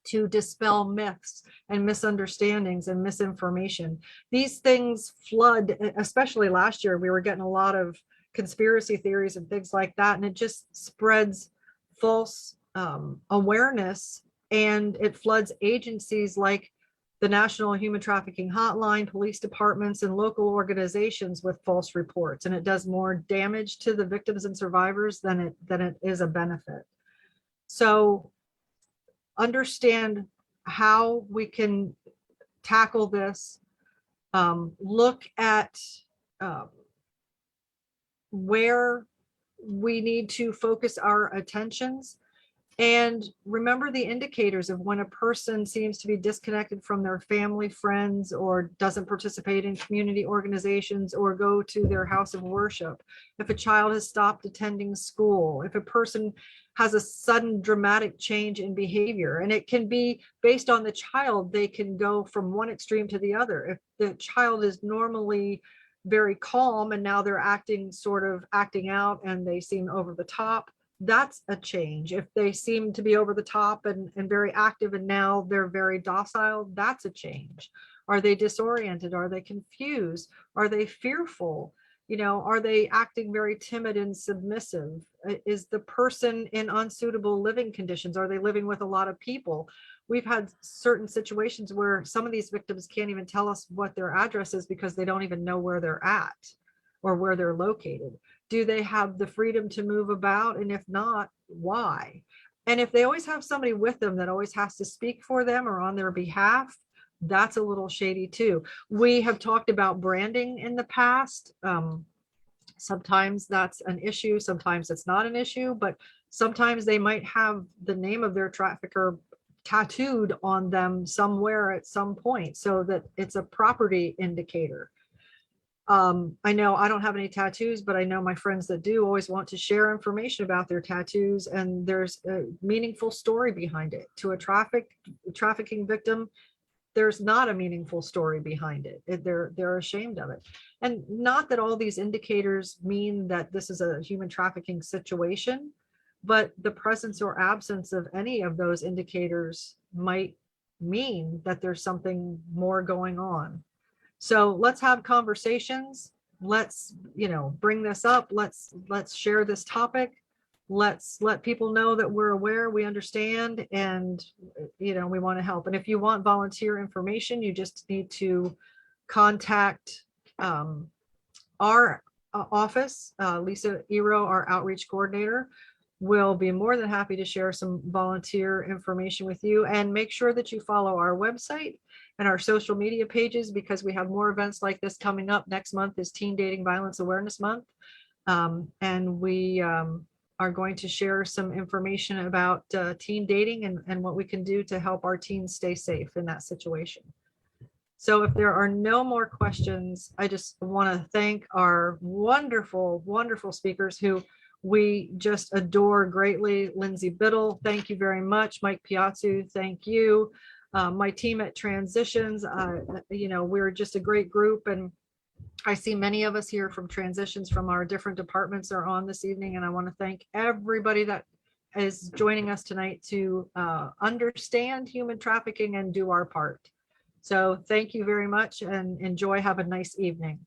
to dispel myths and misunderstandings and misinformation. These things flood, especially last year, we were getting a lot of conspiracy theories and things like that, and it just spreads false awareness, and it floods agencies like the National Human Trafficking Hotline, police departments, and local organizations with false reports. And it does more damage to the victims and survivors than it is a benefit. So understand how we can tackle this. Look at where we need to focus our attentions. And remember the indicators of when a person seems to be disconnected from their family, friends, or doesn't participate in community organizations or go to their house of worship. If a child has stopped attending school, if a person has a sudden dramatic change in behavior, and it can be based on the child, they can go from one extreme to the other. If the child is normally very calm and now they're acting out and they seem over the top, that's a change. If they seem to be over the top and very active and now they're very docile, that's a change. Are they disoriented? Are they confused? Are they fearful? Are they acting very timid and submissive? Is the person in unsuitable living conditions? Are they living with a lot of people? We've had certain situations where some of these victims can't even tell us what their address is because they don't even know where they're at or where they're located. Do they have the freedom to move about? And if not, why? And if they always have somebody with them that always has to speak for them or on their behalf, that's a little shady too. We have talked about branding in the past. Sometimes that's an issue, sometimes it's not an issue, but sometimes they might have the name of their trafficker tattooed on them somewhere at some point so that it's a property indicator. I know I don't have any tattoos, but I know my friends that do always want to share information about their tattoos, and there's a meaningful story behind it. To a trafficking victim, there's not a meaningful story behind it. They're ashamed of it. And not that all these indicators mean that this is a human trafficking situation, but the presence or absence of any of those indicators might mean that there's something more going on. So let's have conversations. Let's, bring this up. Let's share this topic. Let's let people know that we're aware, we understand, and, we want to help. And if you want volunteer information, you just need to contact our office, Lisa Ero, our outreach coordinator, will be more than happy to share some volunteer information with you, and make sure that you follow our website and our social media pages, because we have more events like this coming up. Next month is Teen Dating Violence Awareness Month. And we are going to share some information about teen dating and what we can do to help our teens stay safe in that situation. So if there are no more questions, I just want to thank our wonderful, wonderful speakers who we just adore greatly. Lindsay Biddle, thank you very much. Mike Piazzu, thank you. My team at Transitions, we're just a great group, and I see many of us here from Transitions from our different departments are on this evening, and I want to thank everybody that is joining us tonight to understand human trafficking and do our part. So thank you very much, and enjoy. Have a nice evening.